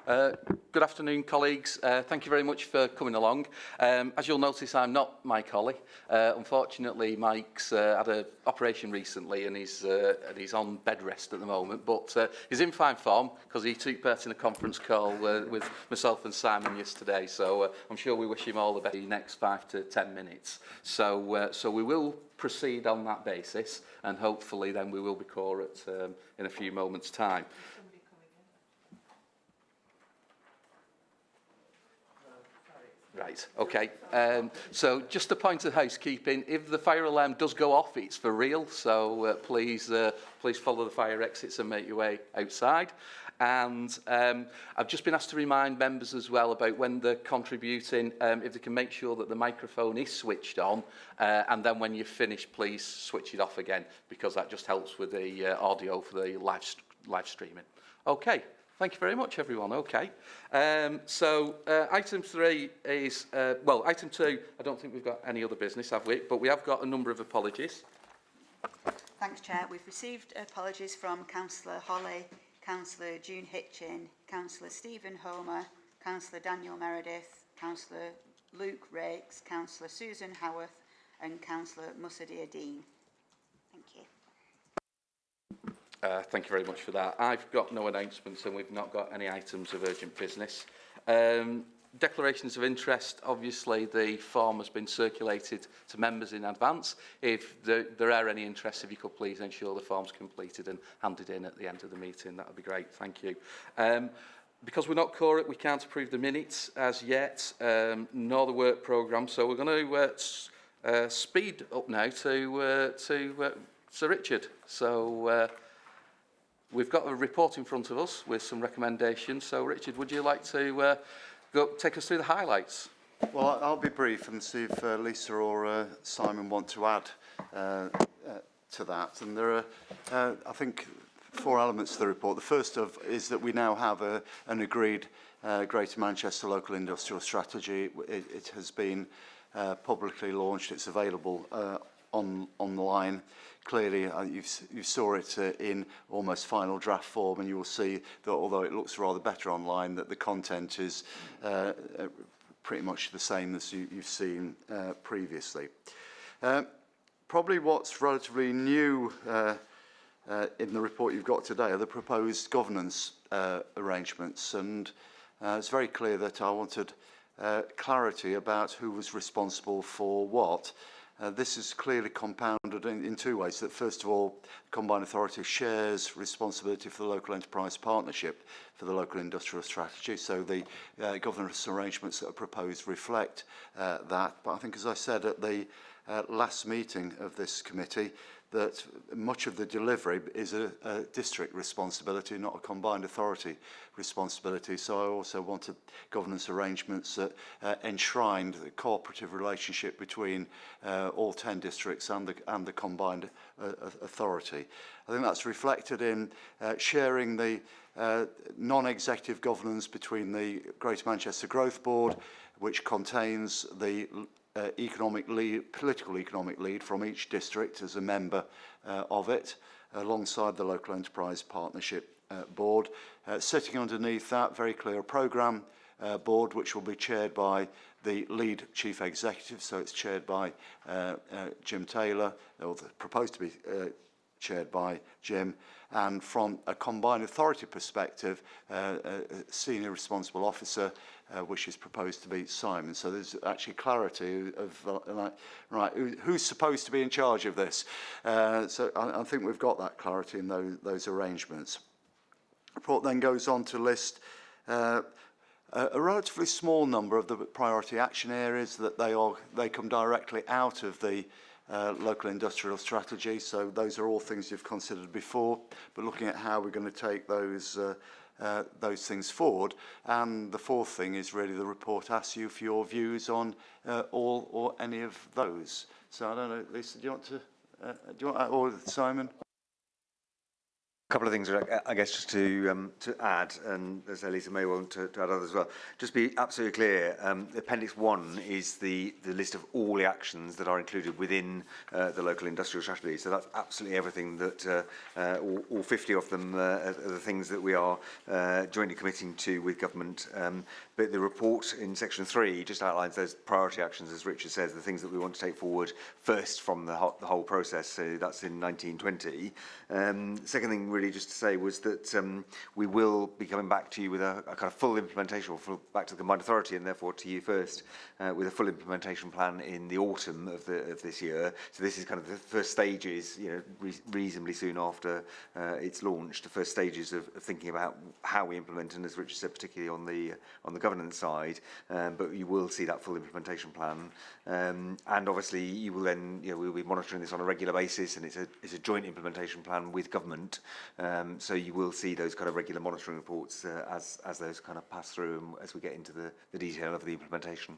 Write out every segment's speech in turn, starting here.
Good afternoon, colleagues. Thank you very much for coming along. As you'll notice, I'm not Mike Holly. Unfortunately, Mike's had an operation recently and he's on bed rest at the moment, but he's in fine form because he took part in a conference call with myself and Simon yesterday, so I'm sure we wish him all the best in the next 5 to 10 minutes. So we will proceed on that basis, and hopefully then we will be quorate in a few moments' time. Right, okay. So just a point of housekeeping, if the fire alarm does go off, it's for real, so please follow the fire exits and make your way outside. And I've just been asked to remind members as well about when they're contributing, if they can make sure that the microphone is switched on, and then when you're finished, please switch it off again, because that just helps with the audio for the live streaming. Okay. Thank you very much, everyone. Okay. So item 3 is, item 2, I don't think we've got any other business, have we? But we have got a number of apologies. Thanks, Chair. We've received apologies from Councillor Holly, Councillor June Hitchin, Councillor Stephen Homer, Councillor Daniel Meredith, Councillor Luke Rakes, Councillor Susan Howarth, and Councillor Musadia Dean. Thank you. Thank you very much for that. I've got no announcements and we've not got any items of urgent business. Declarations of interest, obviously the form has been circulated to members in advance. If there are any interests, if you could please ensure the form's completed and handed in at the end of the meeting, that would be great. Thank you. Because we're not quorate, we can't approve the minutes as yet, nor the work programme, so we're going to speed up now to Sir Richard. So we've got a report in front of us with some recommendations. So, Richard, would you like to take us through the highlights? Well, I'll be brief and see if Lisa or Simon want to add to that. And there are, I think, 4 elements to the report. The first is that we now have an agreed Greater Manchester Local Industrial Strategy. It has been publicly launched. It's available online. Clearly, you saw it in almost final draft form, and you will see that although it looks rather better online, that the content is pretty much the same as you've seen previously. Probably what's relatively new in the report you've got today are the proposed governance arrangements, and it's very clear that I wanted clarity about who was responsible for what. This is clearly compounded in 2 ways. That first of all, Combined Authority shares responsibility for the local enterprise partnership for the local industrial strategy. So the governance arrangements that are proposed reflect that. But I think, as I said at the last meeting of this committee, that much of the delivery is a district responsibility, not a combined authority responsibility. So I also wanted governance arrangements that enshrined the cooperative relationship between all 10 districts and the combined authority. I think that's reflected in sharing the non-executive governance between the Greater Manchester Growth Board, which contains the political economic lead from each district as a member of it, alongside the local enterprise partnership board. Sitting underneath that, very clear programme board, which will be chaired by the lead chief executive, so it's chaired by Jim Taylor, or proposed to be chaired by Jim, and from a combined authority perspective, a senior responsible officer, which is proposed to be Simon. So there's actually clarity of right, who's supposed to be in charge of this. So I think we've got that clarity in those arrangements. The report then goes on to list a relatively small number of the priority action areas that they come directly out of the local industrial strategy. So those are all things you've considered before, but looking at how we're going to take those things forward. And the 4th thing is really the report asks you for your views on all or any of those. So I don't know, Lisa, do you want to, or Simon? A couple of things, I guess, just to add, and as Elisa may want to add others as well. Just be absolutely clear, Appendix 1 is the list of all the actions that are included within the local industrial strategy. So that's absolutely everything that, all 50 of them are the things that we are jointly committing to with government. But the report in section 3 just outlines those priority actions, as Richard says, the things that we want to take forward first from the whole process. So that's in 1920. Second thing really just to say was that we will be coming back to you with a kind of full implementation, or back to the combined authority and therefore to you first, with a full implementation plan in the autumn of this year. So this is kind of the first stages, you know, reasonably soon after it's launched, the first stages of thinking about how we implement, and as Richard said, particularly on the governance side, but you will see that full implementation plan, and obviously you will then, you know, we'll be monitoring this on a regular basis, and it's a joint implementation plan with government, so you will see those kind of regular monitoring reports as those kind of pass through and as we get into the detail of the implementation.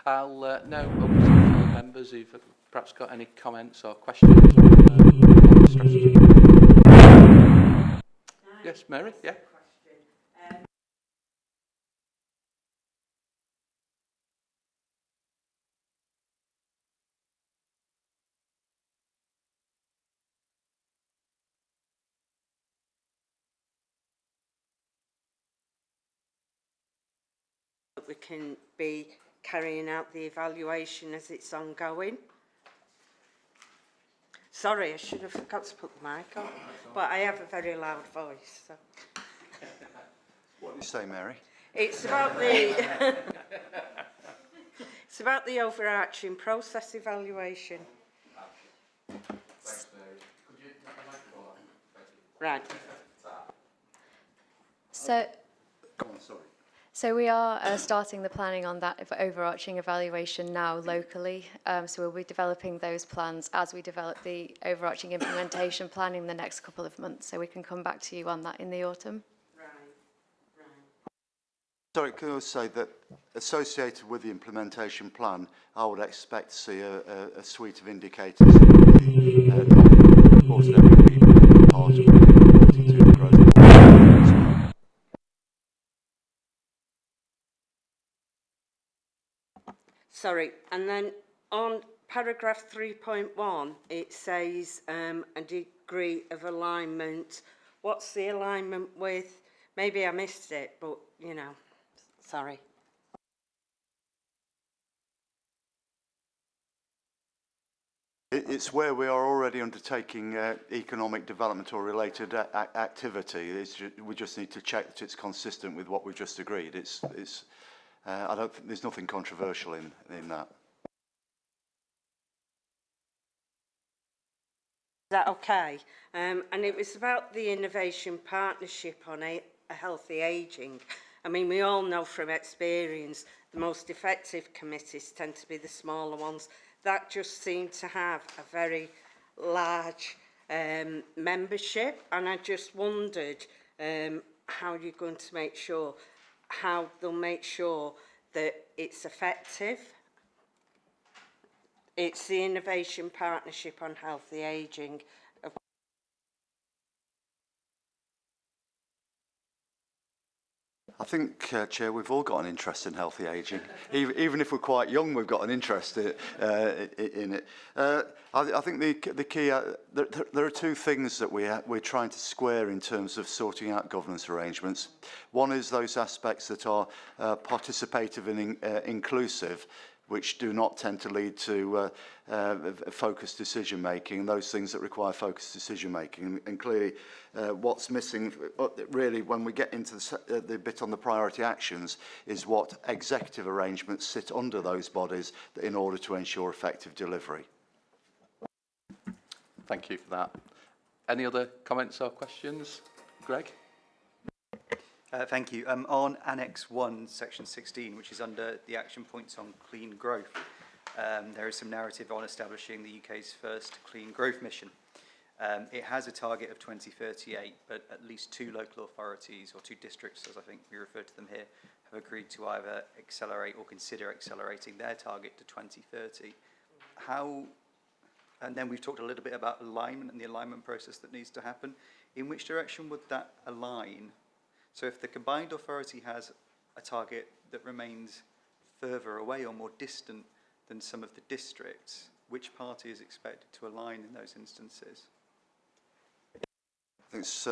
I'll now open to the members who've perhaps got any comments or questions on the strategy. Yes, Mary, yeah. We can be carrying out the evaluation as it's ongoing. Sorry, I should have forgot to put the mic on, but I have a very loud voice. So. What do you say, Mary? It's about the it's about the overarching process evaluation. Thanks, Mary. Could you have a microphone on? Right. So, Go on, sorry. so we are starting the planning on that overarching evaluation now locally. So we'll be developing those plans as we develop the overarching implementation plan in the next couple of months. So we can come back to you on that in the autumn. Sorry, can I say that associated with the implementation plan, I would expect to see a suite of indicators not reported every week, but part of reporting to the growth board. Sorry, and then on paragraph 3.1, it says a degree of alignment. What's the alignment with? Maybe I missed it, but, you know, sorry. It's where we are already undertaking economic development or related activity. We just need to check that it's consistent with what we've just agreed. I don't think there's nothing controversial in that. Is that okay? And it was about the innovation partnership on a healthy ageing. I mean, we all know from experience the most effective committees tend to be the smaller ones. That just seemed to have a very large membership, and I just wondered how you're going to make sure, how they'll make sure that it's effective. It's the Innovation Partnership on Healthy Ageing. I think, Chair, we've all got an interest in healthy ageing. Even if we're quite young, we've got an interest in it. I think the key, there are two things that we're trying to square in terms of sorting out governance arrangements. One is those aspects that are participative and inclusive, which do not tend to lead to focused decision making, those things that require focused decision making. And clearly, what's missing, really, when we get into the bit on the priority actions, is what executive arrangements sit under those bodies in order to ensure effective delivery. Thank you for that. Any other comments or questions? Greg? Thank you. On Annex 1, Section 16, which is under the action points on clean growth, there is some narrative on establishing the UK's first clean growth mission. It has a target of 2038, but at least two local authorities, or two districts, as I think we refer to them here, have agreed to either accelerate or consider accelerating their target to 2030. And then we've talked a little bit about alignment and the alignment process that needs to happen. In which direction would that align? So if the combined authority has a target that remains further away or more distant than some of the districts, which party is expected to align in those instances? I think it's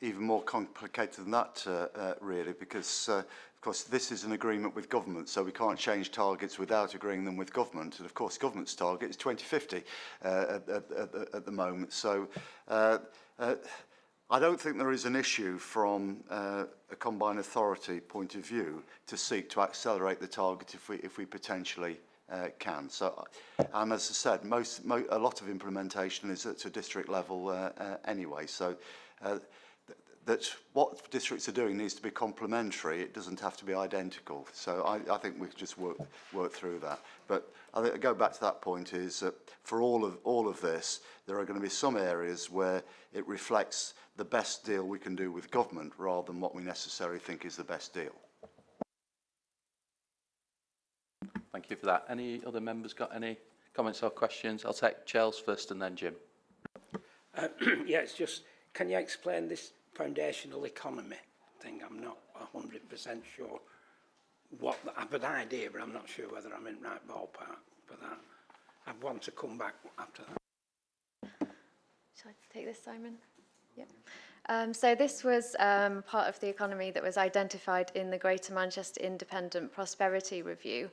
even more complicated than that, really, because, of course, this is an agreement with government, so we can't change targets without agreeing them with government. And, of course, government's target is 2050 at the moment. So I don't think there is an issue from a combined authority point of view to seek to accelerate the target if we potentially can. So, and as I said, a lot of implementation is at a district level anyway. So that what districts are doing needs to be complementary. It doesn't have to be identical. So I think we can just work through that. But I think I go back to that point is that for all of this, there are going to be some areas where it reflects the best deal we can do with government rather than what we necessarily think is the best deal. Thank you for that. Any other members got any comments or questions? I'll take Charles first and then Jim. Yeah, it's just, can you explain this foundational economy thing? I'm not 100% sure what, I have an idea, but I'm not sure whether I'm in the right ballpark for that. I want to come back after that. Shall I take this, Simon? Yep. So this was part of the economy that was identified in the Greater Manchester Independent Prosperity Review,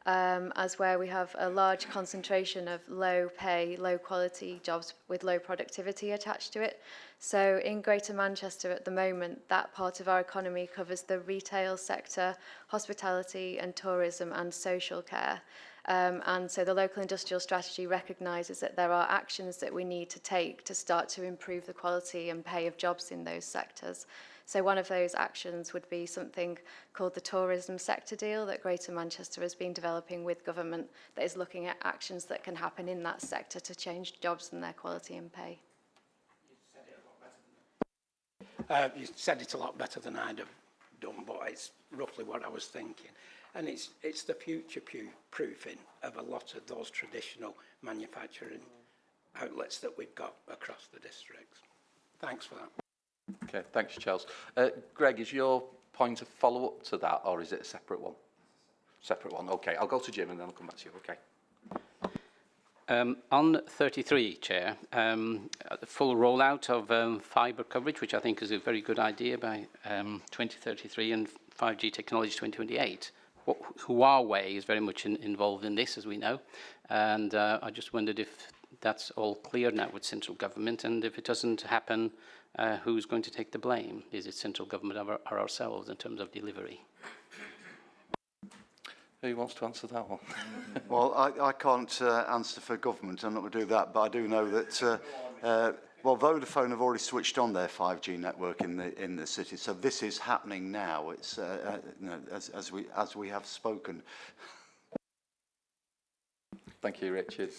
as where we have a large concentration of low pay, low quality jobs with low productivity attached to it. So in Greater Manchester at the moment, that part of our economy covers the retail sector, hospitality and tourism and social care. And so the local industrial strategy recognises that there are actions that we need to take to start to improve the quality and pay of jobs in those sectors. So one of those actions would be something called the tourism sector deal that Greater Manchester has been developing with government that is looking at actions that can happen in that sector to change jobs and their quality and pay. You said it a lot better than I'd have done, but it's roughly what I was thinking. And it's the future-proofing of a lot of those traditional manufacturing outlets that we've got across the districts. Thanks for that. Okay, thanks, Charles. Greg, is your point a follow-up to that, or is it a separate one? Separate one. Okay, I'll go to Jim and then I'll come back to you. Okay. On 33, Chair, the full rollout of fibre coverage, which I think is a very good idea by 2033 and 5G technology 2028. Huawei is very much involved in this, as we know, and I just wondered if that's all clear now with central government, and if it doesn't happen, who's going to take the blame? Is it central government or ourselves in terms of delivery? Who wants to answer that one? Well, I can't answer for government. I'm not going to do that, but I do know that well, Vodafone have already switched on their 5G network in the city, so this is happening now. It's you know, as we have spoken. Thank you, Richard.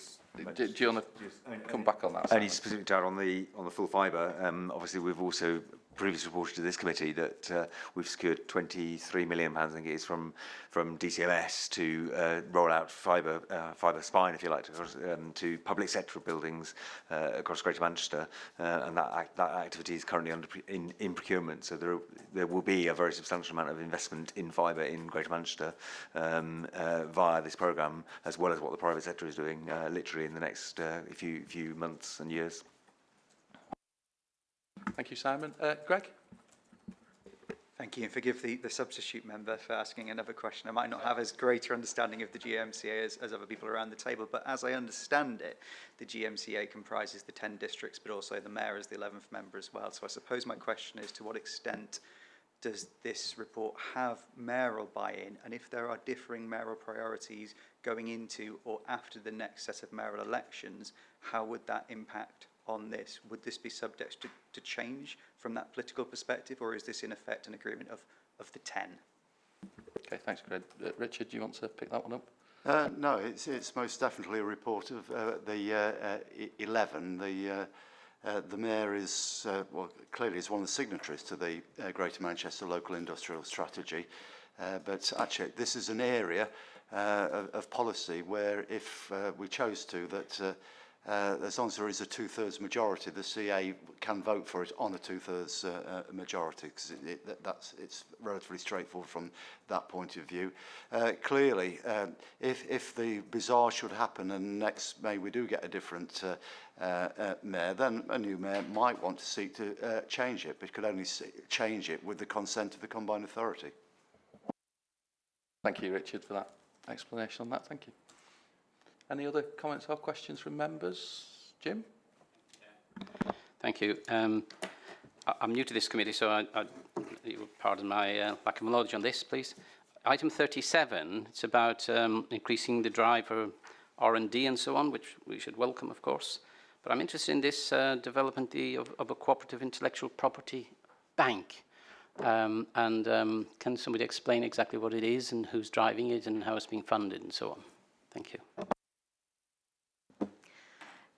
Do you want to come back on that? Only specifically to add on the full fibre. Obviously, we've also previously reported to this committee that we've secured £23 million, I think it is, from DCMS to roll out fibre spine, if you like, to public sector buildings across Greater Manchester, and that activity is currently in procurement. So there will be a very substantial amount of investment in fibre in Greater Manchester via this programme, as well as what the private sector is doing literally in the next few months and years. Thank you, Simon. Greg? Thank you, and forgive the substitute member for asking another question. I might not have as greater understanding of the GMCA as other people around the table, but as I understand it, the GMCA comprises the 10 districts, but also the mayor as the 11th member as well. So I suppose my question is, to what extent does this report have mayoral buy-in? And if there are differing mayoral priorities going into or after the next set of mayoral elections, how would that impact on this? Would this be subject to change from that political perspective, or is this in effect an agreement of the 10? Okay, thanks, Greg. Richard, do you want to pick that one up? No, it's most definitely a report of the 11. The mayor is, well, clearly is one of the signatories to the Greater Manchester Local Industrial Strategy, but actually this is an area of policy where if we chose to, that as long as there is a 2/3 majority, the CA can vote for it on a 2/3 majority, because it's relatively straightforward from that point of view. Clearly, if the bizarre should happen and next May we do get a different mayor, then a new mayor might want to seek to change it, but could only change it with the consent of the combined authority. Thank you, Richard, for that explanation on that. Thank you. Any other comments or questions from members? Jim? Thank you. I'm new to this committee, so you will pardon my lack of knowledge on this, please. Item 37, it's about increasing the drive for R&D and so on, which we should welcome, of course. But I'm interested in this development of a cooperative intellectual property bank. Can somebody explain exactly what it is and who's driving it and how it's being funded and so on? Thank you.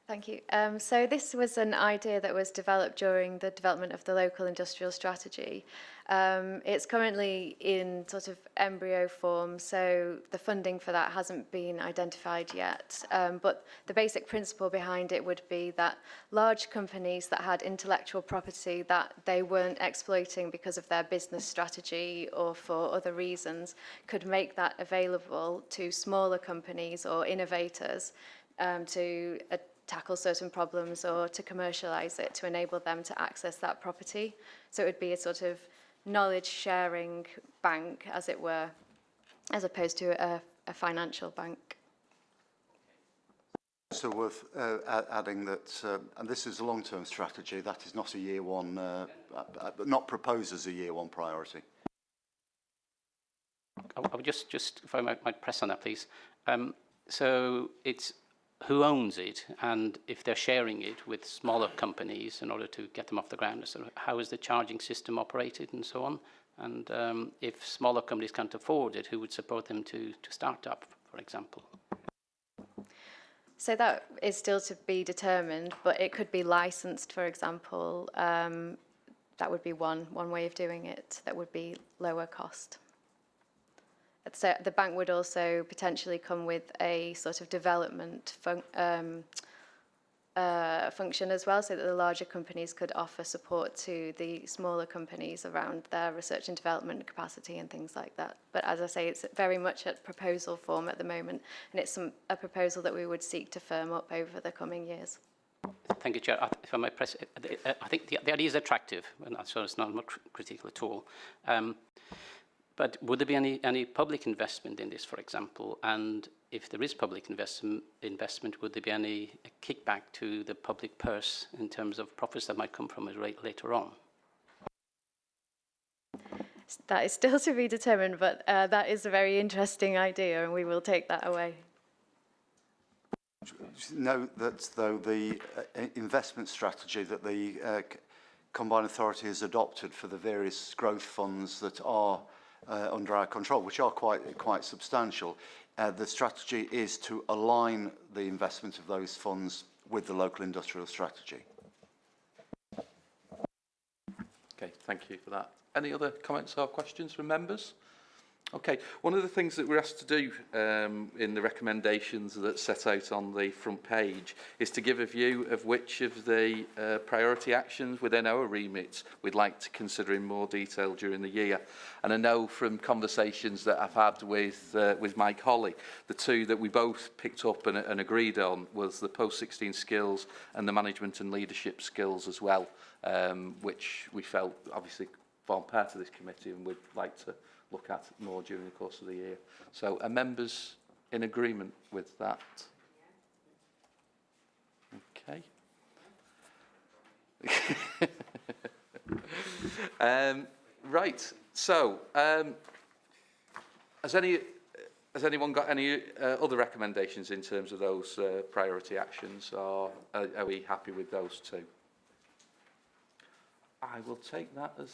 Thank you. So this was an idea that was developed during the development of the local industrial strategy. It's currently in sort of embryo form, so the funding for that hasn't been identified yet. But the basic principle behind it would be that large companies that had intellectual property that they weren't exploiting because of their business strategy or for other reasons could make that available to smaller companies or innovators to tackle certain problems or to commercialize it to enable them to access that property. So it would be a sort of knowledge sharing bank, as it were, as opposed to a financial bank. So worth adding that, and this is a long-term strategy, that is not a year one, not proposed as a year one priority. I would just if I might press on that, please. So it's who owns it, and if they're sharing it with smaller companies in order to get them off the ground, so how is the charging system operated and so on? And if smaller companies can't afford it, who would support them to start up, for example? So that is still to be determined, but it could be licensed, for example. That would be one way of doing it that would be lower cost. So the bank would also potentially come with a sort of development function as well, so that the larger companies could offer support to the smaller companies around their research and development capacity and things like that. But as I say, it's very much at proposal form at the moment, and it's a proposal that we would seek to firm up over the coming years. Thank you, Chair. If I might press, I think the idea is attractive, and so it's not critical at all. But would there be any public investment in this, for example? And if there is public investment, would there be any kickback to the public purse in terms of profits that might come from it later on? That is still to be determined, but that is a very interesting idea, and we will take that away. Note that, though, the investment strategy that the Combined Authority has adopted for the various growth funds that are under our control, which are quite substantial, the strategy is to align the investment of those funds with the local industrial strategy. Okay, thank you for that. Any other comments or questions from members? Okay, one of the things that we're asked to do in the recommendations that's set out on the front page is to give a view of which of the priority actions within our remit we'd like to consider in more detail during the year. And I know from conversations that I've had with Mike Holly, the two that we both picked up and agreed on was the post-16 skills and the management and leadership skills as well, which we felt obviously form part of this committee and we'd like to look at more during the course of the year. So are members in agreement with that? Okay. Right, so has anyone got any other recommendations in terms of those priority actions, or are we happy with those two? I will take that as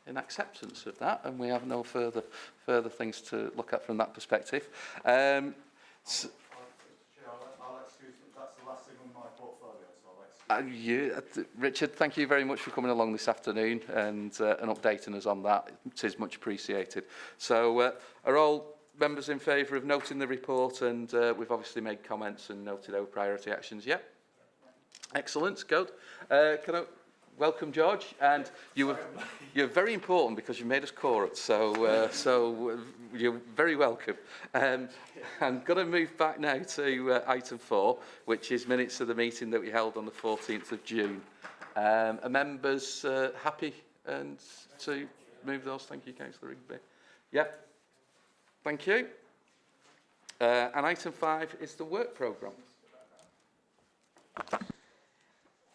in acceptance of that, and we have no further things to look at from that perspective. So, I'll excuse me, that's the last thing on my portfolio, so I'll excuse Richard, thank you very much for coming along this afternoon and updating us on that. It is much appreciated. So, are all members in favour of noting the report, and we've obviously made comments and noted our priority actions. Yeah. Excellent. Good. Can I welcome George? And you're very important because you made us chorus, so you're very welcome. I'm going to move back now to item 4, which is minutes of the meeting that we held on the 14th of June. Are members happy and to move those? Thank you, Councillor Rigby. Yep. Thank you. And item 5 is the work programme.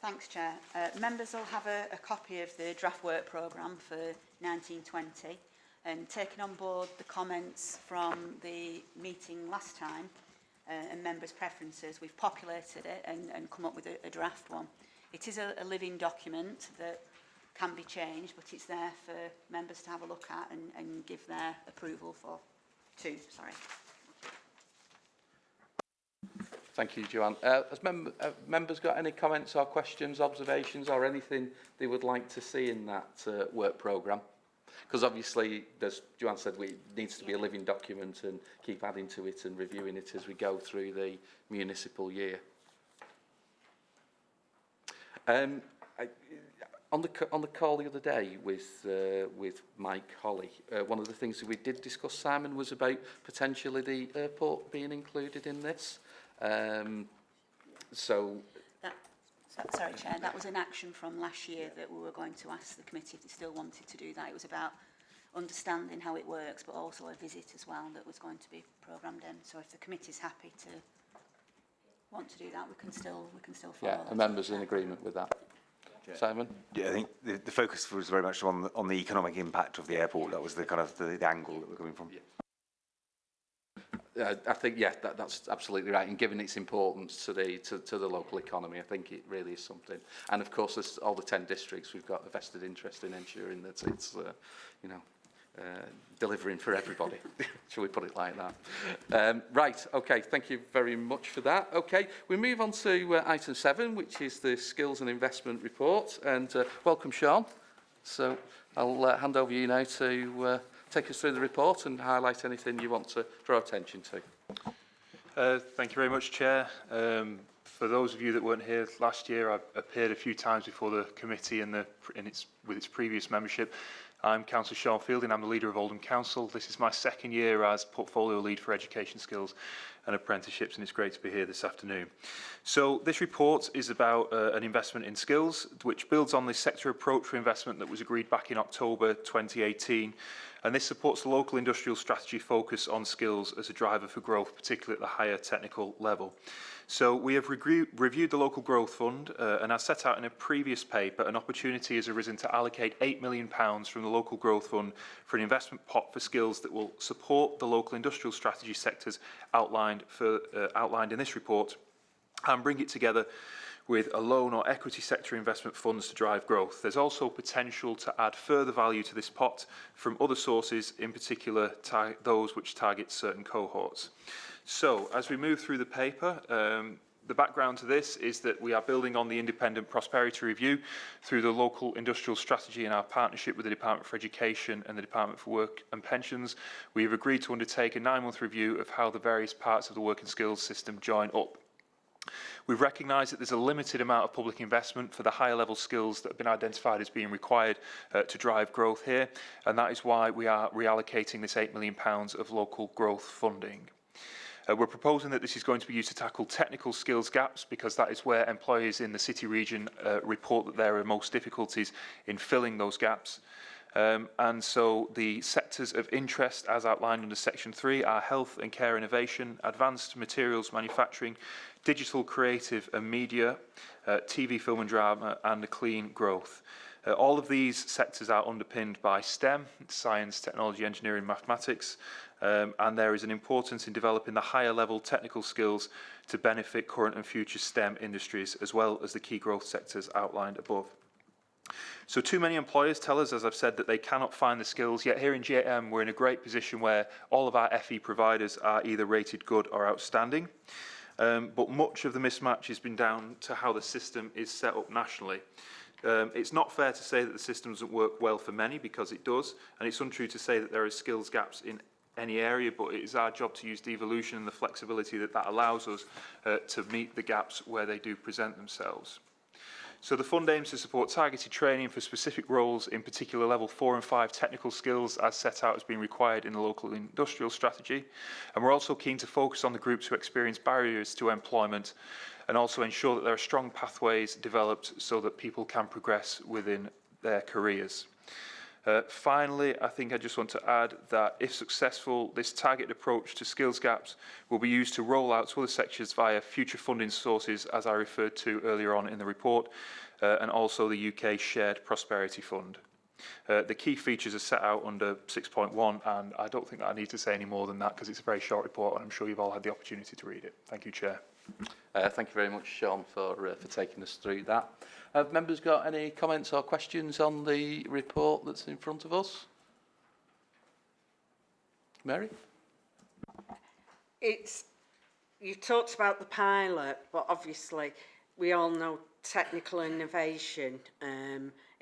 Thanks, Chair. Members will have a copy of the draft work programme for 1920, and taking on board the comments from the meeting last time and members' preferences, we've populated it and come up with a draft one. It is a living document that can be changed, but it's there for members to have a look at and give their approval to. Thank you, Joanne. Has members got any comments or questions, observations, or anything they would like to see in that work programme? Because obviously, as Joanne said, it needs to be a living document and keep adding to it and reviewing it as we go through the municipal year. On the call the other day with Mike Holly, one of the things that we did discuss, Simon, was about potentially the airport being included in this. Sorry, Chair, that was an action from last year that we were going to ask the committee if they still wanted to do that. It was about understanding how it works, but also a visit as well that was going to be programmed in. So if the committee's happy to want to do that, we can still follow. Yeah, the members in agreement with that. Simon? Yeah, I think the focus was very much on the economic impact of the airport. That was the kind of the angle that we're coming from. Yeah. I think, yeah, that's absolutely right. And given its importance to the local economy, I think it really is something. And of course, there's all the 10 districts, we've got a vested interest in ensuring that it's, delivering for everybody. Shall we put it like that? Right, okay, thank you very much for that. Okay, we move on to item 7, which is the Skills and Investment Report. And welcome, Sean. So I'll hand over you now to take us through the report and highlight anything you want to draw attention to. Thank you very much, Chair. For those of you that weren't here last year, I've appeared a few times before the committee with its previous membership. I'm Councillor Sean Fielding. I'm the leader of Oldham Council. This is my second year as Portfolio Lead for Education Skills and Apprenticeships, and it's great to be here this afternoon. So this report is about an investment in skills, which builds on the sector approach for investment that was agreed back in October 2018. And this supports the local industrial strategy focus on skills as a driver for growth, particularly at the higher technical level. So we have reviewed the Local Growth Fund, and as set out in a previous paper, an opportunity has arisen to allocate £8 million from the Local Growth Fund for an investment pot for skills that will support the local industrial strategy sectors outlined in this report, and bring it together with a loan or equity sector investment funds to drive growth. There's also potential to add further value to this pot from other sources, in particular those which target certain cohorts. So, as we move through the paper, the background to this is that we are building on the independent prosperity review through the local industrial strategy in our partnership with the Department for Education and the Department for Work and Pensions. We have agreed to undertake a 9-month review of how the various parts of the work and skills system join up. We've recognised that there's a limited amount of public investment for the higher level skills that have been identified as being required to drive growth here, and that is why we are reallocating this £8 million of local growth funding. We're proposing that this is going to be used to tackle technical skills gaps, because that is where employers in the city region report that there are most difficulties in filling those gaps. And so the sectors of interest, as outlined under Section 3, are health and care innovation, advanced materials manufacturing, digital, creative and media, TV, film and drama, and clean growth. All of these sectors are underpinned by STEM, science, technology, engineering, mathematics, and there is an importance in developing the higher level technical skills to benefit current and future STEM industries, as well as the key growth sectors outlined above. So too many employers tell us, as I've said, that they cannot find the skills, yet here in GM we're in a great position where all of our FE providers are either rated good or outstanding. But much of the mismatch has been down to how the system is set up nationally. It's not fair to say that the system doesn't work well for many, because it does, and it's untrue to say that there are skills gaps in any area, but it is our job to use devolution and the flexibility that that allows us to meet the gaps where they do present themselves. So the fund aims to support targeted training for specific roles, in particular level 4 and 5 technical skills as set out as being required in the local industrial strategy. And we're also keen to focus on the groups who experience barriers to employment and also ensure that there are strong pathways developed so that people can progress within their careers. Finally, I think I just want to add that if successful, this targeted approach to skills gaps will be used to roll out to other sectors via future funding sources, as I referred to earlier on in the report, and also the UK Shared Prosperity Fund. The key features are set out under 6.1, and I don't think that I need to say any more than that because it's a very short report and I'm sure you've all had the opportunity to read it. Thank you, Chair. Thank you very much, Sean, for taking us through that. Have members got any comments or questions on the report that's in front of us? Mary? You talked about the pilot, but obviously we all know technical innovation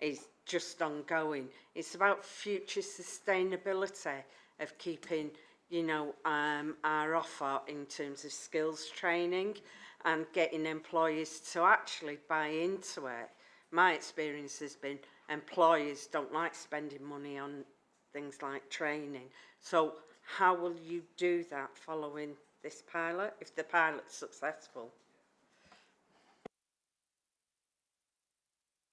is just ongoing. It's about future sustainability of keeping, you know, our offer in terms of skills training and getting employers to actually buy into it. My experience has been employers don't like spending money on things like training. So how will you do that following this pilot, if the pilot's successful?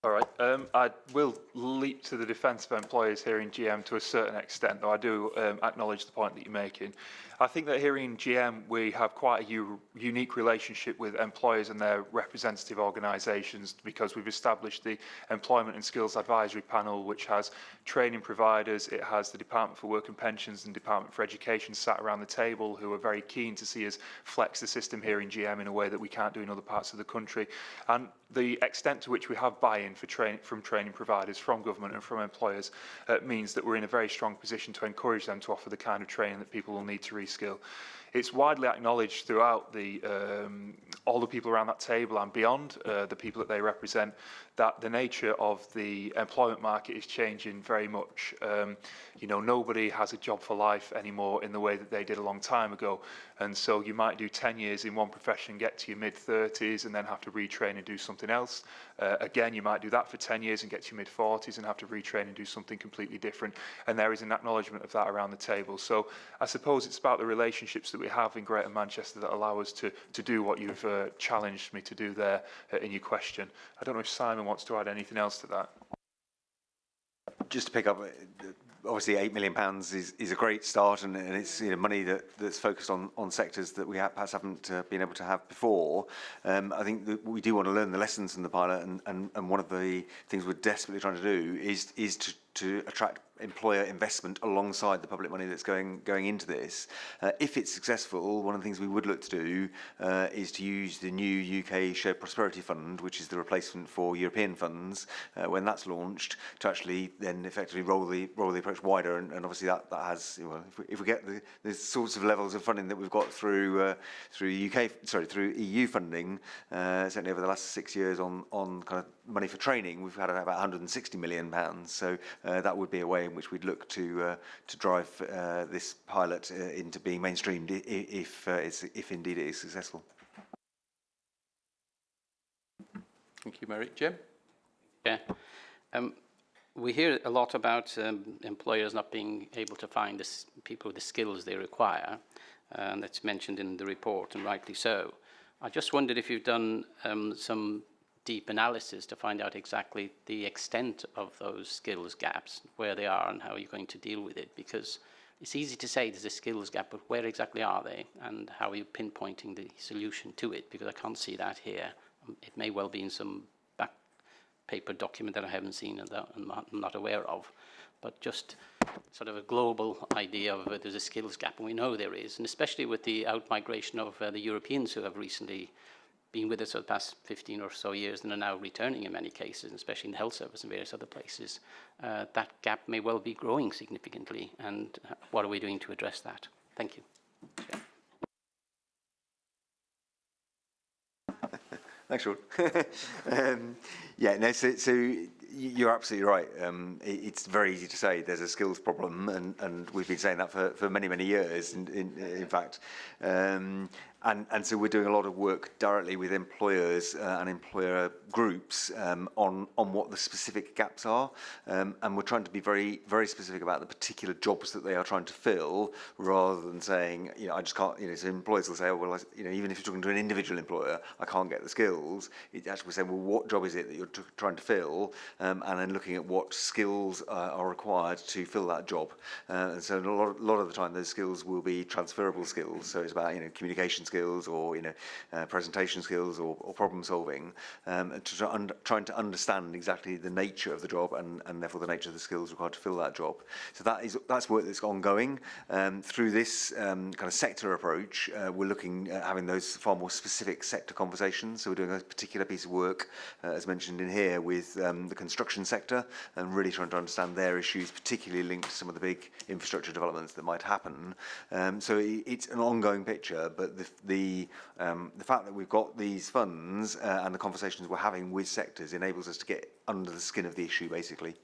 All right, I will leap to the defence of employers here in GM to a certain extent, though I do acknowledge the point that you're making. I think that here in GM we have quite a unique relationship with employers and their representative organisations because we've established the Employment and Skills Advisory Panel, which has training providers, it has the Department for Work and Pensions and Department for Education sat around the table who are very keen to see us flex the system here in GM in a way that we can't do in other parts of the country. And the extent to which we have buy-in for from training providers, from government and from employers means that we're in a very strong position to encourage them to offer the kind of training that people will need to reskill. It's widely acknowledged throughout all the people around that table and beyond, the people that they represent, that the nature of the employment market is changing very much. You know, nobody has a job for life anymore in the way that they did a long time ago. And so you might do 10 years in one profession, get to your mid-30s and then have to retrain and do something else. Again, you might do that for 10 years and get to your mid-40s and have to retrain and do something completely different. And there is an acknowledgement of that around the table. So I suppose it's about the relationships that we have in Greater Manchester that allow us to do what you've challenged me to do there in your question. I don't know if Simon wants to add anything else to that. Just to pick up, obviously £8 million is a great start, and it's, you know, money that's focused on sectors that we perhaps haven't been able to have before. I think that we do want to learn the lessons from the pilot, and one of the things we're desperately trying to do is to attract employer investment alongside the public money that's going into this. If it's successful, one of the things we would look to do is to use the new UK Shared Prosperity Fund, which is the replacement for European funds, when that's launched, to actually then effectively roll the approach wider. And obviously that has, well, if we get the sorts of levels of funding that we've got through EU funding, certainly over the last 6 years on kind of money for training, we've had about £160 million. So that would be a way in which we'd look to drive this pilot into being mainstreamed if indeed it is successful. Thank you, Mary. Jim? Yeah. We hear a lot about employers not being able to find people with the skills they require, and that's mentioned in the report, and rightly so. I just wondered if you've done some deep analysis to find out exactly the extent of those skills gaps, where they are and how you're going to deal with it, because it's easy to say there's a skills gap, but where exactly are they and how are you pinpointing the solution to it, because I can't see that here. It may well be in some back paper document that I haven't seen and that I'm not aware of, but just sort of a global idea of there's a skills gap, and we know there is, and especially with the out-migration of the Europeans who have recently been with us for the past 15 or so years and are now returning in many cases, especially in the health service and various other places, that gap may well be growing significantly. And what are we doing to address that? Thank you. Thanks, Rod. Yeah, no, so You're absolutely right. It's very easy to say there's a skills problem, and we've been saying that for many, many years, in fact. And so we're doing a lot of work directly with employers and employer groups on what the specific gaps are. And we're trying to be very, very specific about the particular jobs that they are trying to fill, rather than saying, I just can't, so employers will say, oh, well, even if you're talking to an individual employer, I can't get the skills. It's actually saying, well, what job is it that you're trying to fill? And then looking at what skills are required to fill that job. And so a lot of the time, those skills will be transferable skills. So it's about, communication skills, or presentation skills, or problem solving, trying to understand exactly the nature of the job and therefore the nature of the skills required to fill that job. So that's work that's ongoing. Through this kind of sector approach, we're looking at having those far more specific sector conversations. So we're doing a particular piece of work, as mentioned in here, with the construction sector, and really trying to understand their issues, particularly linked to some of the big infrastructure developments that might happen. So it's an ongoing picture, but the fact that we've got these funds and the conversations we're having with sectors enables us to get under the skin of the issue, basically.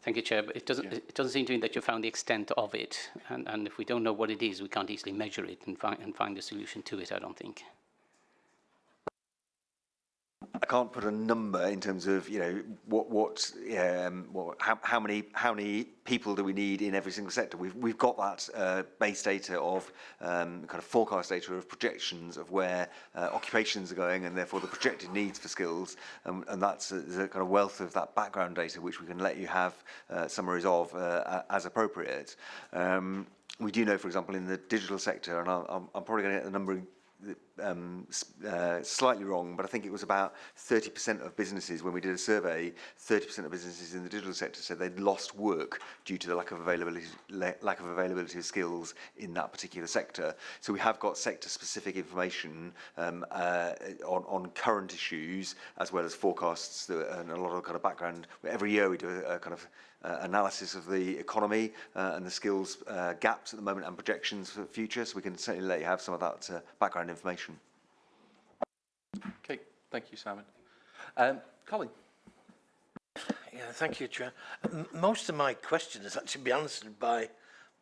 Thank you, Chair. But it doesn't seem to me that you found the extent of it, and if we don't know what it is, we can't easily measure it and find a solution to it, I don't think. I can't put a number in terms of how many people do we need in every single sector. We've got that base data of kind of forecast data of projections of where occupations are going, and therefore the projected needs for skills, and that's a kind of wealth of that background data which we can let you have summaries of as appropriate. We do know, for example, in the digital sector, and I'm probably going to get the number slightly wrong, but I think it was about 30% of businesses, when we did a survey, 30% of businesses in the digital sector said they'd lost work due to the lack of availability of skills in that particular sector. So we have got sector-specific information on current issues, as well as forecasts and a lot of kind of background. Every year we do a kind of analysis of the economy and the skills gaps at the moment and projections for the future, so we can certainly let you have some of that background information. Okay, thank you, Simon. Colin. Yeah, thank you, Chair. Most of my questions has actually been answered by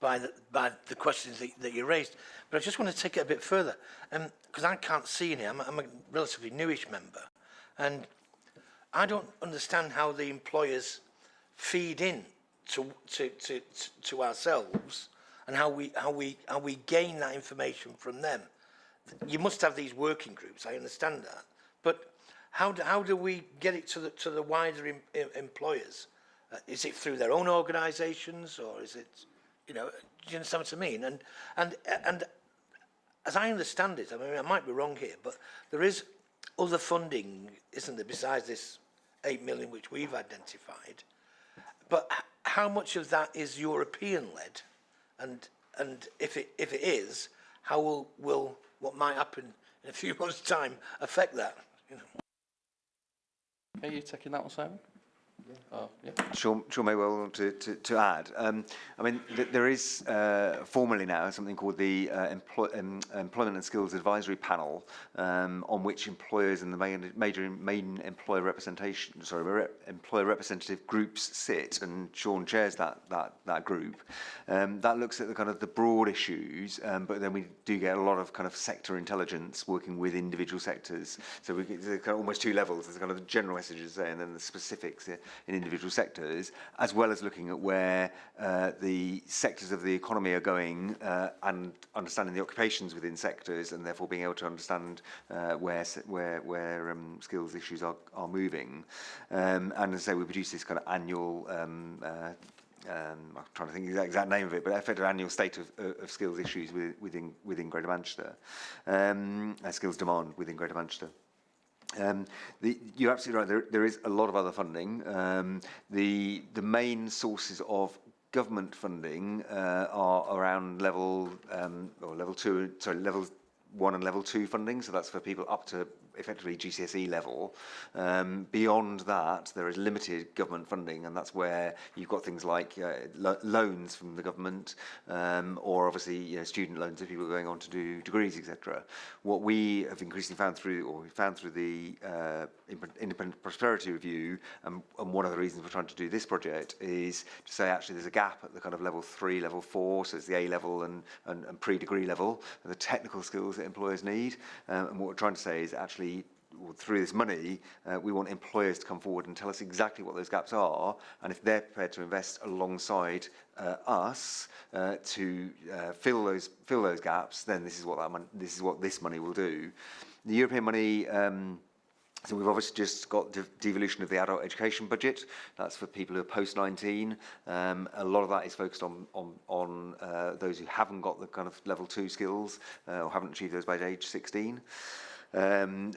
the questions that you raised, but I just want to take it a bit further, because I can't see in here. I'm a relatively newish member, and I don't understand how the employers feed in to ourselves, and how we gain that information from them. You must have these working groups, I understand that, but how do we get it to the wider employers? Is it through their own organisations, or is it, do you understand what I mean? And as I understand it, I mean, I might be wrong here, but there is other funding, isn't there, besides this 8 million which we've identified? But how much of that is European-led, and if it is, how will what might happen in a few months' time affect that? Are you taking that one, Simon? Oh, yeah. Sure, may well want to add. I mean, there is formally now something called the Employment and Skills Advisory Panel, on which employers and the main employer representative groups sit, and Sean chairs that group. That looks at the kind of the broad issues, but then we do get a lot of kind of sector intelligence working with individual sectors. So we get kind of almost two levels. There's kind of the general messages there, and then the specifics in individual sectors, as well as looking at where the sectors of the economy are going, and understanding the occupations within sectors, and therefore being able to understand where skills issues are moving. And as I say, we produce this kind of annual I'm trying to think of the exact name of it, but effective annual state of skills issues within Greater Manchester, skills demand within Greater Manchester. You're absolutely right. There is a lot of other funding. The main sources of government funding are around level 1 and level 2 funding. So that's for people up to effectively GCSE level. Beyond that, there is limited government funding, and that's where you've got things like loans from the government, or obviously student loans if people are going on to do degrees, etc. What we have increasingly found through the Independent Prosperity Review, and one of the reasons we're trying to do this project is to say actually there's a gap at the kind of level 3, level 4, so it's the A level and pre-degree level, the technical skills that employers need. And what we're trying to say is actually through this money, we want employers to come forward and tell us exactly what those gaps are, and if they're prepared to invest alongside us to fill those gaps, then this is what this money will do. The European money. So we've obviously just got devolution of the adult education budget. That's for people who are post-19. A lot of that is focused on those who haven't got the kind of level 2 skills or haven't achieved those by age 16.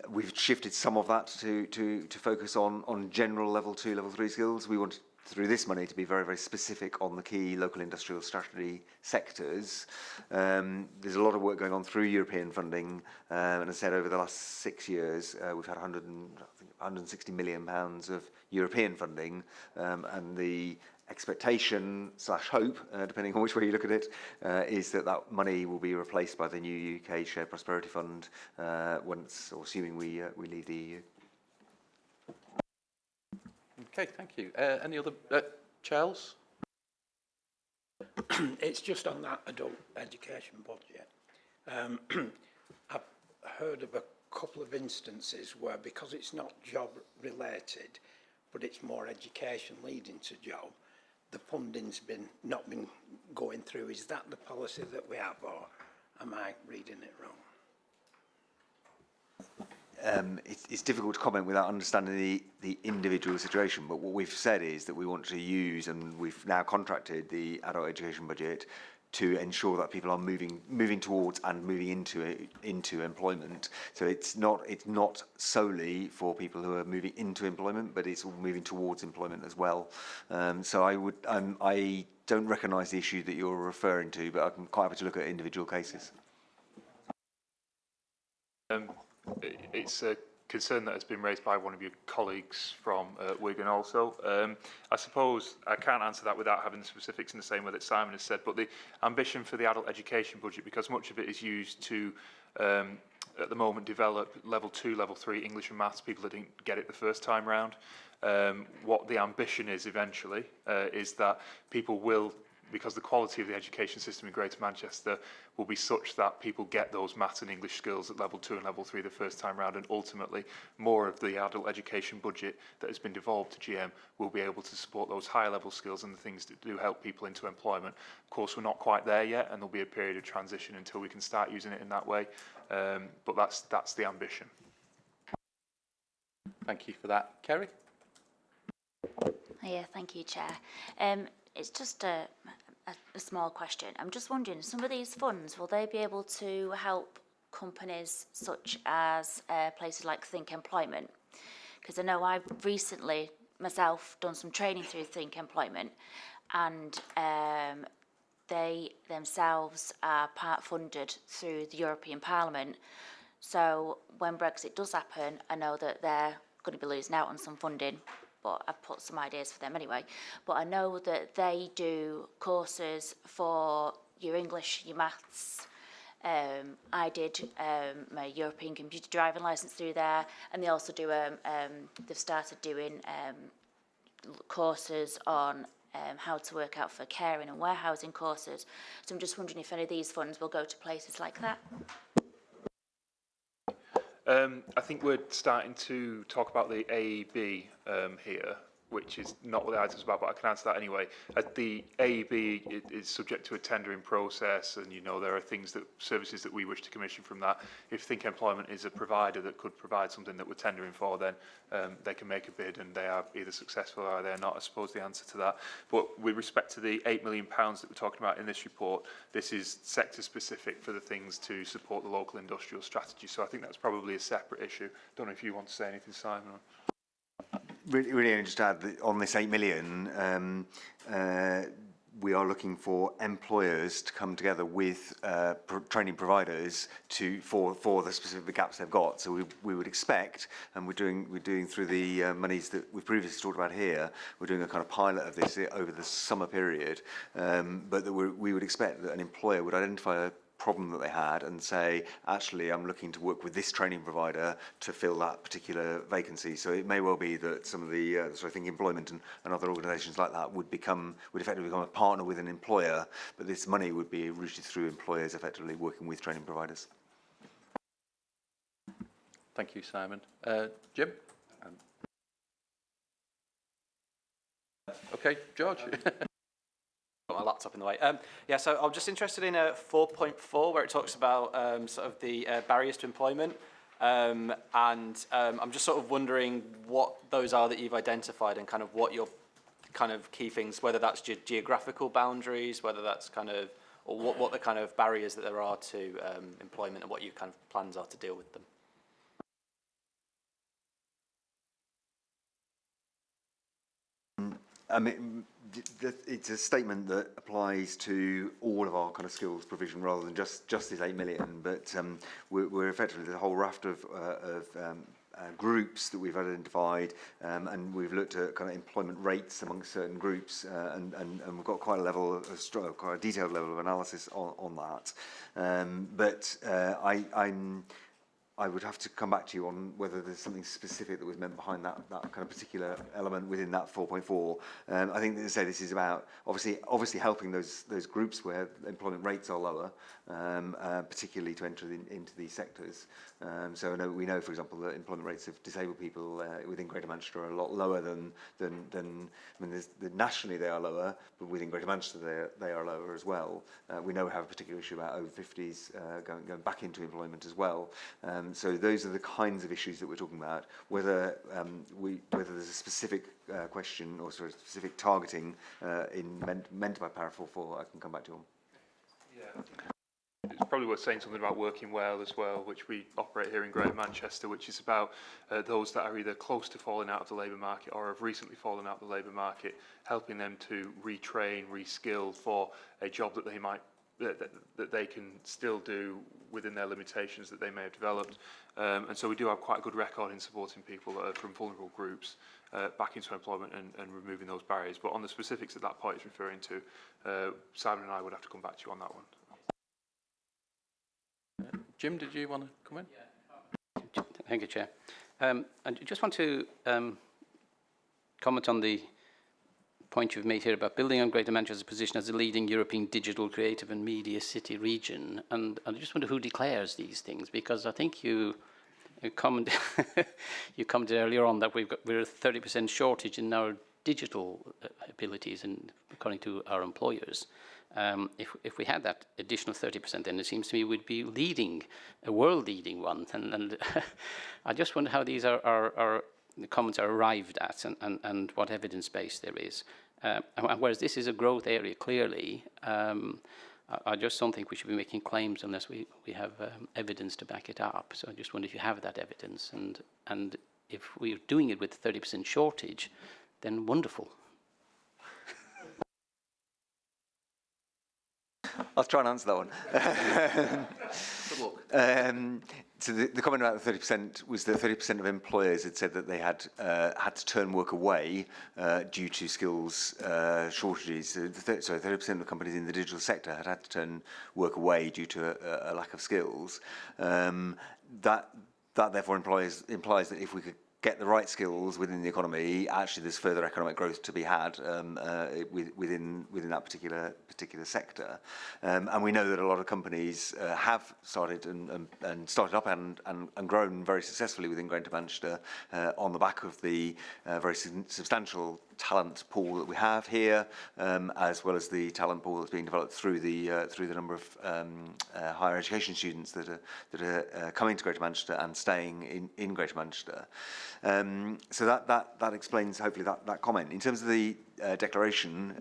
We've shifted some of that to focus on general level 2, level 3 skills. We want through this money to be very, very specific on the key local industrial strategy sectors. There's a lot of work going on through European funding, and as I said, over the last 6 years, we've had 160 million pounds of European funding, and the expectation / hope, depending on which way you look at it, is that money will be replaced by the new UK Shared Prosperity Fund once, or assuming we leave the EU. Okay, thank you. Any other, Charles? It's just on that adult education budget. I've heard of a couple of instances where, because it's not job related, but it's more education leading to job, the funding's not been going through. Is that the policy that we have, or am I reading it wrong? It's difficult to comment without understanding the individual situation, but what we've said is that we want to use, and we've now contracted the adult education budget to ensure that people are moving towards and moving into employment. So it's not solely for people who are moving into employment, but it's moving towards employment as well. So I don't recognise the issue that you're referring to, but I'm quite happy to look at individual cases. It's a concern that has been raised by one of your colleagues from Wigan also. I suppose I can't answer that without having the specifics in the same way that Simon has said, but the ambition for the adult education budget, because much of it is used to, at the moment, develop level 2, level 3 English and maths, people that didn't get it the first time round. What the ambition is eventually is that people will, because the quality of the education system in Greater Manchester will be such that people get those maths and English skills at level 2 and level 3 the first time round, and ultimately more of the adult education budget that has been devolved to GM will be able to support those higher level skills and the things that do help people into employment. Of course, we're not quite there yet, and there'll be a period of transition until we can start using it in that way, but that's the ambition. Thank you for that. Kerry? Yeah, thank you, Chair. It's just a small question. I'm just wondering, some of these funds, will they be able to help companies such as places like Think Employment? Because I know I've recently myself done some training through Think Employment, and they themselves are part funded through the European Parliament. So when Brexit does happen, I know that they're going to be losing out on some funding, but I've put some ideas for them anyway. But I know that they do courses for your English, your maths. I did my European computer driving licence through there, and they also do, they've started doing courses on how to work out for caring and warehousing courses. So I'm just wondering if any of these funds will go to places like that. I think we're starting to talk about the AEB here, which is not what the item's about, but I can answer that anyway. The AEB is subject to a tendering process, and there are services that we wish to commission from that. If Think Employment is a provider that could provide something that we're tendering for, then they can make a bid, and they are either successful or they're not, I suppose, the answer to that. But with respect to the £8 million that we're talking about in this report, this is sector specific for the things to support the local industrial strategy. So I think that's probably a separate issue. Don't know if you want to say anything, Simon. Or... Really just to add that on this 8 million, we are looking for employers to come together with training providers for the specific gaps they've got. So we would expect, and we're doing through the monies that we've previously talked about here, we're doing a kind of pilot of this over the summer period, but that we would expect that an employer would identify a problem that they had and say, actually, I'm looking to work with this training provider to fill that particular vacancy. So it may well be that some of the so I think employment and other organisations like that would effectively become a partner with an employer, but this money would be routed through employers effectively working with training providers. Thank you, Simon. Jim? Okay, George? Got my laptop in the way. Yeah, so I'm just interested in 4.4, where it talks about sort of the barriers to employment. I'm just sort of wondering what those are that you've identified and kind of what your kind of key things, whether that's geographical boundaries, whether that's kind of, or what the kind of barriers that there are to employment and what your kind of plans are to deal with them. I mean, it's a statement that applies to all of our kind of skills provision rather than just this 8 million. But we're effectively there's a whole raft of groups that we've identified, and we've looked at kind of employment rates amongst certain groups, and we've got quite a detailed level of analysis on that. I would have to come back to you on whether there's something specific that was meant behind that kind of particular element within that 4.4. I think, as I say, this is about obviously helping those groups where employment rates are lower, particularly to enter into these sectors. So we know, for example, that employment rates of disabled people within Greater Manchester are a lot lower than I mean, nationally they are lower, but within Greater Manchester they are lower as well. We know we have a particular issue about over 50s going back into employment as well. So those are the kinds of issues that we're talking about. Whether there's a specific question or sort of specific targeting meant by para 4.4, I can come back to on. Yeah. It's probably worth saying something about Working Well as well, which we operate here in Greater Manchester, which is about those that are either close to falling out of the labour market or have recently fallen out of the labour market, helping them to retrain, reskill for a job that they might that they can still do within their limitations that they may have developed. And so we do have quite a good record in supporting people that are from vulnerable groups back into employment and removing those barriers. But on the specifics that that point is referring to, Simon and I would have to come back to you on that one. Jim, did you want to come in? Yeah. Thank you, Chair. I just want to comment on the point you've made here about building on Greater Manchester's position as a leading European digital, creative and media city region. And I just wonder who declares these things, because I think you commented earlier on that we're a 30% shortage in our digital abilities, and according to our employers. If we had that additional 30%, then it seems to me we'd be leading, a world-leading one. And I just wonder how these the comments are arrived at, and what evidence base there is. Whereas this is a growth area, clearly, I just don't think we should be making claims unless we have evidence to back it up. So I just wonder if you have that evidence, and if we're doing it with 30% shortage, then wonderful. I'll try and answer that one. Good luck. So the comment about the 30% was that 30% of employers had said that they had to turn work away due to skills shortages. So 30% of companies in the digital sector had to turn work away due to a lack of skills. That therefore implies that if we could get the right skills within the economy, actually there's further economic growth to be had within that particular sector. And we know that a lot of companies have started and started up and grown very successfully within Greater Manchester on the back of the very substantial talent pool that we have here, as well as the talent pool that's being developed through the number of higher education students that are coming to Greater Manchester and staying in Greater Manchester. So that explains hopefully that comment. In terms of the declaration,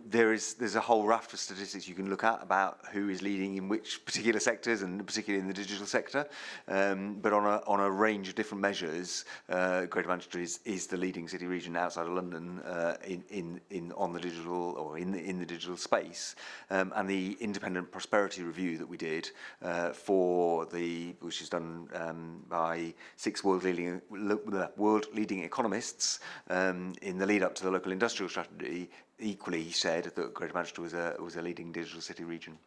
there's a whole raft of statistics you can look at about who is leading in which particular sectors, and particularly in the digital sector. But on a range of different measures, Greater Manchester is the leading city region outside of London on the digital, or in the digital space. And the independent prosperity review that we did which is done by 6 world leading economists in the lead up to the local industrial strategy, equally said that Greater Manchester was a leading digital city region.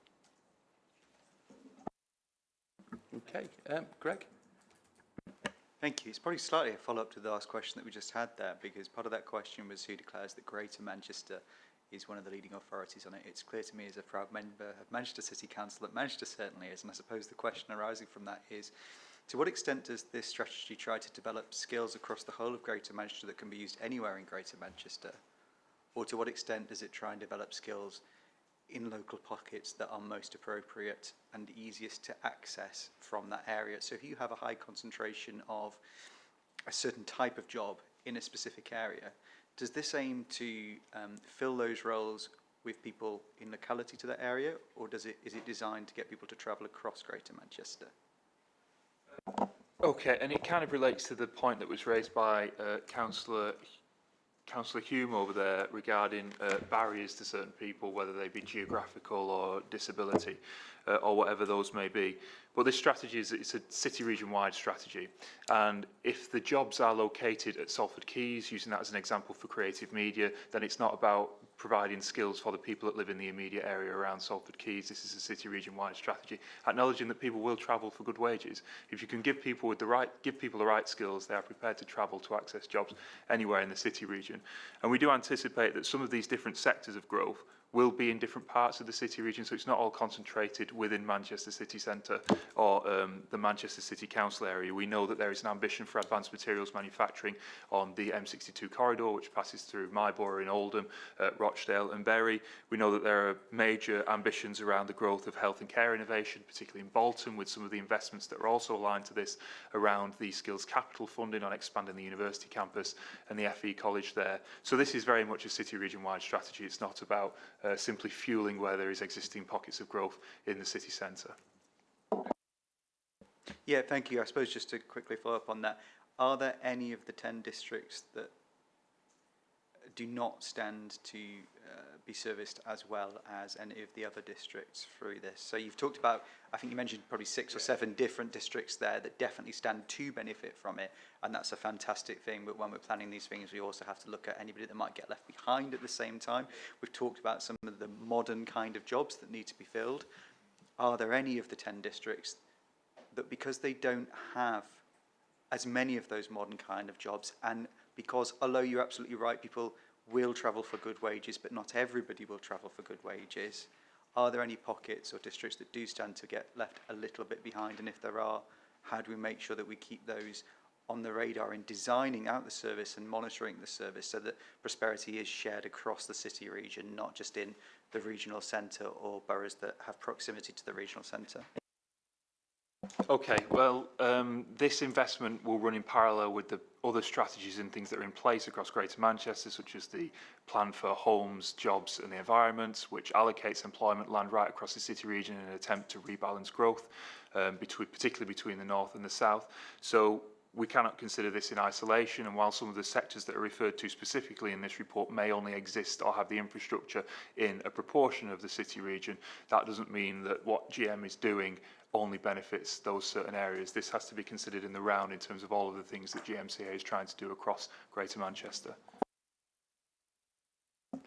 Okay, Greg? Thank you. It's probably slightly a follow-up to the last question that we just had there, because part of that question was who declares that Greater Manchester is one of the leading authorities on it. It's clear to me as a proud member of Manchester City Council that Manchester certainly is, and I suppose the question arising from that is, to what extent does this strategy try to develop skills across the whole of Greater Manchester that can be used anywhere in Greater Manchester? Or to what extent does it try and develop skills in local pockets that are most appropriate and easiest to access from that area? So if you have a high concentration of a certain type of job in a specific area, does this aim to fill those roles with people in locality to that area, or is it designed to get people to travel across Greater Manchester? Okay, and it kind of relates to the point that was raised by Councillor Hume over there regarding barriers to certain people, whether they be geographical or disability, or whatever those may be. But this strategy it's a city region-wide strategy, and if the jobs are located at Salford Quays, using that as an example for creative media, then it's not about providing skills for the people that live in the immediate area around Salford Quays. This is a city region-wide strategy, acknowledging that people will travel for good wages. If you can give people the right skills, they are prepared to travel to access jobs anywhere in the city region. And we do anticipate that some of these different sectors of growth will be in different parts of the city region, so it's not all concentrated within Manchester city centre or the Manchester City Council area. We know that there is an ambition for advanced materials manufacturing on the M62 corridor, which passes through Myborough in Oldham, Rochdale and Bury. We know that there are major ambitions around the growth of health and care innovation, particularly in Bolton, with some of the investments that are also aligned to this around the skills capital funding on expanding the university campus and the FE college there. So this is very much a city region-wide strategy. It's not about simply fueling where there is existing pockets of growth in the city centre. Yeah, thank you. I suppose just to quickly follow up on that, are there any of the 10 districts that do not stand to be serviced as well as any of the other districts through this? So you've talked about, I think you mentioned probably 6 or 7 different districts there that definitely stand to benefit from it, and that's a fantastic thing. But when we're planning these things, we also have to look at anybody that might get left behind at the same time. We've talked about some of the modern kind of jobs that need to be filled. Are there any of the 10 districts that, because they don't have as many of those modern kind of jobs, and because, although you're absolutely right, people will travel for good wages, but not everybody will travel for good wages, are there any pockets or districts that do stand to get left a little bit behind? And if there are, how do we make sure that we keep those on the radar in designing out the service and monitoring the service so that prosperity is shared across the city region, not just in the regional centre or boroughs that have proximity to the regional centre? Okay, well, this investment will run in parallel with the other strategies and things that are in place across Greater Manchester, such as the Plan for Homes, Jobs and the Environment, which allocates employment land right across the city region in an attempt to rebalance growth, particularly between the north and the south. So we cannot consider this in isolation, and while some of the sectors that are referred to specifically in this report may only exist or have the infrastructure in a proportion of the city region, that doesn't mean that what GM is doing only benefits those certain areas. This has to be considered in the round in terms of all of the things that GMCA is trying to do across Greater Manchester.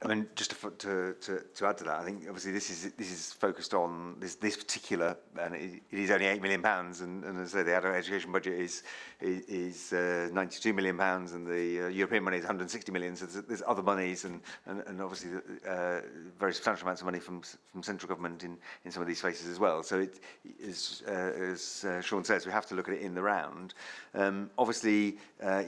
I mean, just to add to that, I think obviously this is focused on this particular, and it is only £8 million, and as I say, the adult education budget is £92 million, and the European money is £160 million. So there's other monies, and obviously very substantial amounts of money from central government in some of these spaces as well. So it is, as Sean says, we have to look at it in the round. Obviously,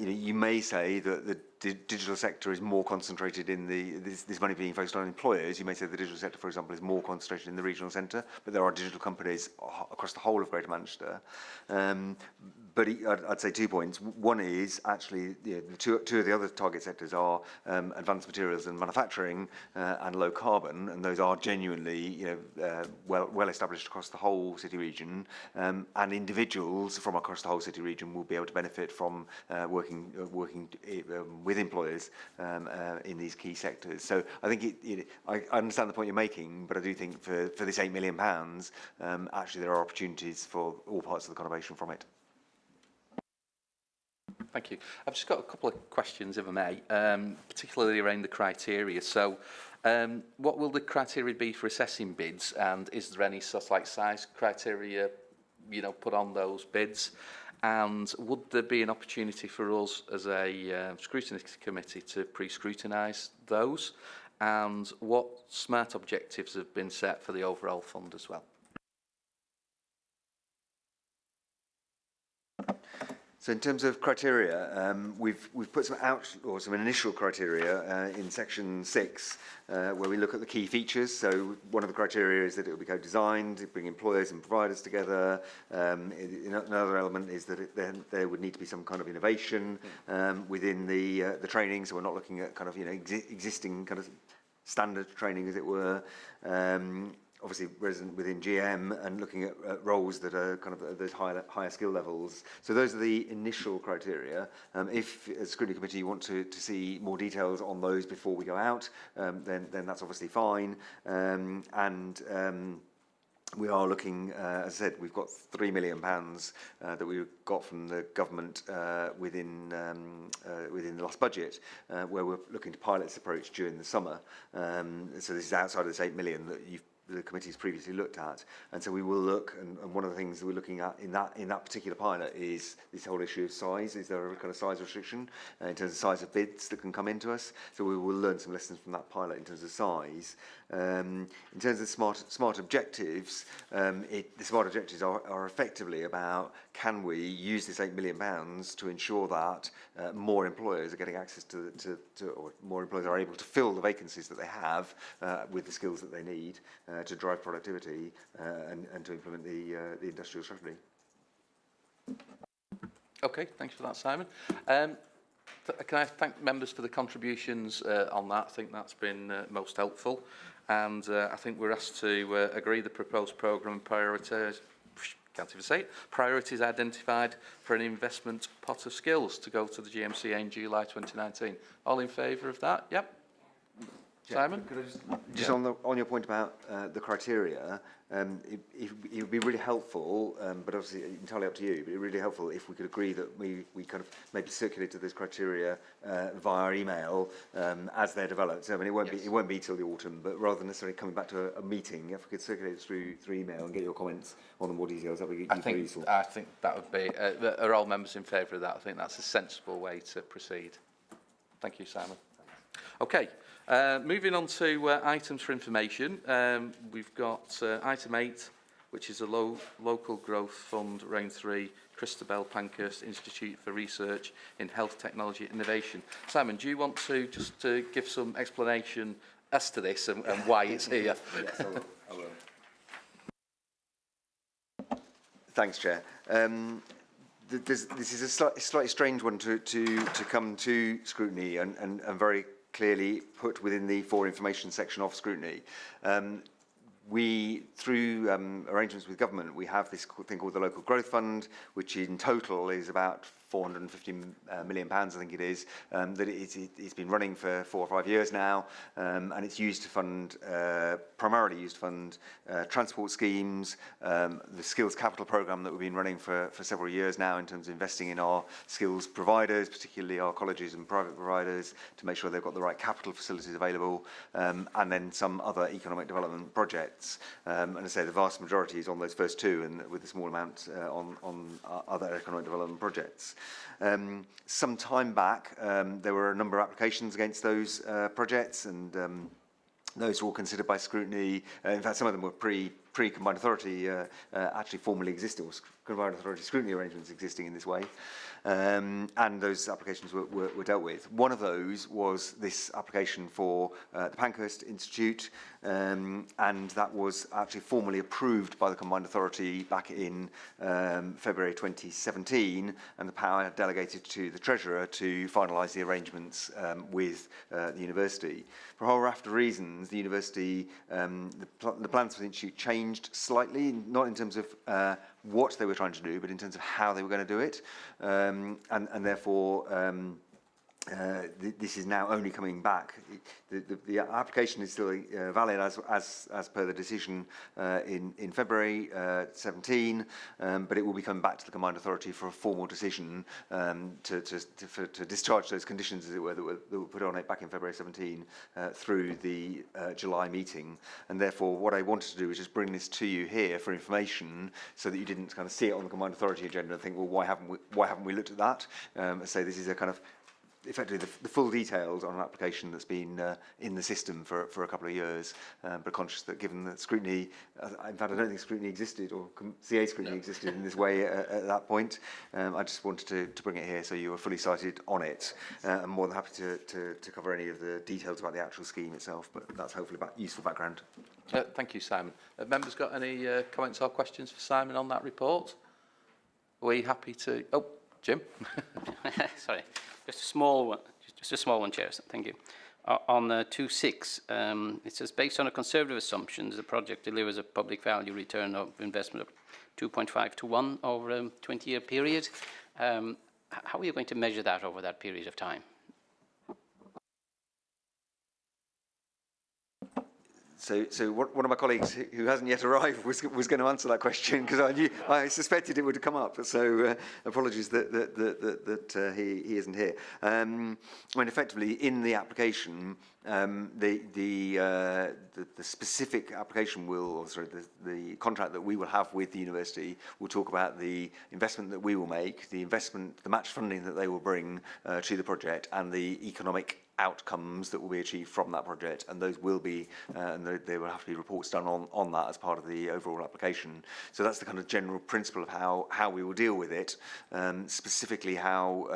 you may say that the digital sector is more concentrated in this money being focused on employers, you may say the digital sector, for example, is more concentrated in the regional centre, but there are digital companies across the whole of Greater Manchester. But I'd say 2 points. One is actually two of the other target sectors are advanced materials and manufacturing and low carbon, and those are genuinely well established across the whole city region, and individuals from across the whole city region will be able to benefit from working with employers in these key sectors. So I think I understand the point you're making, but I do think for this £8 million, actually there are opportunities for all parts of the conurbation from it. Thank you. I've just got a couple of questions, if I may, particularly around the criteria. So what will the criteria be for assessing bids, and is there any sort of like size criteria, put on those bids? And would there be an opportunity for us as a scrutiny committee to pre-scrutinise those? And what SMART objectives have been set for the overall fund as well? So in terms of criteria, we've put some initial criteria in section 6, where we look at the key features. So one of the criteria is that it will be co-designed, bring employers and providers together. Another element is that there would need to be some kind of innovation within the training. So we're not looking at kind of existing kind of standard training, as it were. Obviously resident within GM and looking at roles that are kind of at those higher skill levels. So those are the initial criteria. If as a scrutiny committee you want to see more details on those before we go out, then that's obviously fine. We are looking, as I said, we've got £3 million that we got from the government within the last budget, where we're looking to pilot this approach during the summer. So this is outside of this 8 million that the committee's previously looked at, and so we will look, and one of the things that we're looking at in that particular pilot is this whole issue of size. Is there a kind of size restriction in terms of size of bids that can come into us? So we will learn some lessons from that pilot in terms of size. In terms of smart objectives, the smart objectives are effectively about, can we use this £8 million to ensure that more employers are getting access to or more employers are able to fill the vacancies that they have with the skills that they need to drive productivity and to implement the industrial strategy. Okay, thanks for that, Simon. Can I thank members for the contributions on that? I think that's been most helpful. And I think we're asked to agree the proposed programme and priorities identified for an investment pot of skills to go to the GMCA in July 2019. All in favour of that? Yep. Simon? Could I just on your point about the criteria, it would be really helpful, but obviously entirely up to you, but it would be really helpful if we could agree that we kind of maybe circulated those criteria via email as they're developed. So I mean, it won't be till the autumn, but rather than necessarily coming back to a meeting, if we could circulate it through email and get your comments on the more details, that would be useful. I think that would be, are all members in favour of that? I think that's a sensible way to proceed. Thank you, Simon. Okay. Moving on to items for information, we've got item 8, which is a local growth fund, round 3, Christabel Pankhurst Institute for Research in Health Technology Innovation. Simon, do you want to just give some explanation as to this and why it's here? Yes, I will. Thanks, Chair. This is a slightly strange one to come to scrutiny and very clearly put within the for information section of scrutiny. We, through arrangements with government, we have this thing called the Local Growth Fund, which in total is about £450 million, I think it is, that it's been running for 4 or 5 years now, and it's used to fund, primarily used to fund transport schemes, the skills capital programme that we've been running for several years now in terms of investing in our skills providers, particularly our colleges and private providers, to make sure they've got the right capital facilities available, and then some other economic development projects. And I say the vast majority is on those first two, and with a small amount on other economic development projects. Some time back, there were a number of applications against those projects, and those were all considered by scrutiny. In fact, some of them were pre-combined authority, actually formally existing, or combined authority scrutiny arrangements existing in this way. And those applications were dealt with. One of those was this application for the Pankhurst Institute, and that was actually formally approved by the Combined Authority back in February 2017, and the power delegated to the Treasurer to finalise the arrangements with the university. For a whole raft of reasons, the university, the plans for the Institute changed slightly, not in terms of what they were trying to do, but in terms of how they were going to do it. And therefore, this is now only coming back. The application is still valid as per the decision in February 17, but it will be coming back to the Combined Authority for a formal decision to discharge those conditions, as it were, that were put on it back in February 17 through the July meeting. And therefore, what I wanted to do is just bring this to you here for information, so that you didn't kind of see it on the Combined Authority agenda and think, well, why haven't we looked at that? So this is a kind of effectively the full details on an application that's been in the system for a couple of years, but conscious that given that scrutiny, in fact I don't think scrutiny existed, or CA scrutiny existed in this way at that point, I just wanted to bring it here so you were fully cited on it. I'm more than happy to cover any of the details about the actual scheme itself, but that's hopefully useful background. Thank you, Simon. Have members got any comments or questions for Simon on that report? Are we happy to... Oh, Jim. Sorry, just a small one, Chair. Thank you. On 2.6, it says, based on a conservative assumptions, the project delivers a public value return of investment of 2.5 to 1 over a 20-year period. How are you going to measure that over that period of time? So one of my colleagues who hasn't yet arrived was going to answer that question, because I suspected it would come up. So apologies that he isn't here. I mean, effectively in the application, the specific application the contract that we will have with the university will talk about the investment that we will make, the match funding that they will bring to the project, and the economic outcomes that will be achieved from that project, and those will be, and there will have to be reports done on that as part of the overall application. So that's the kind of general principle of how we will deal with it. Specifically how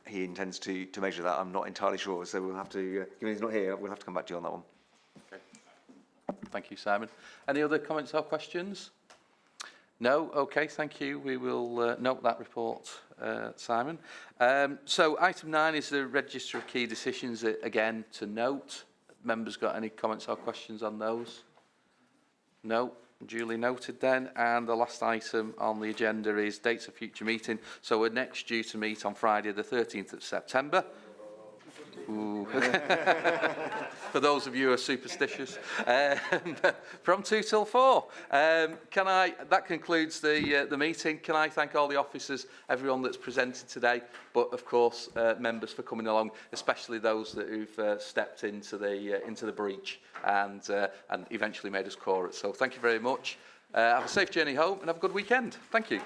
he intends to measure that, I'm not entirely sure, so we'll have to, given he's not here, we'll have to come back to you on that one. Okay. Thank you, Simon. Any other comments or questions? No? Okay, thank you. We will note that report, Simon. So item 9 is the register of key decisions. Again, to note, members got any comments or questions on those? No? Duly noted then. And the last item on the agenda is dates of future meeting. So we're next due to meet on Friday the 13th of September. Ooh. For those of you who are superstitious, from 2 till 4. That concludes the meeting. Can I thank all the officers, everyone that's presented today, but of course members for coming along, especially those who've stepped into the breach and eventually made us quorum. So thank you very much. Have a safe journey home and have a good weekend. Thank you.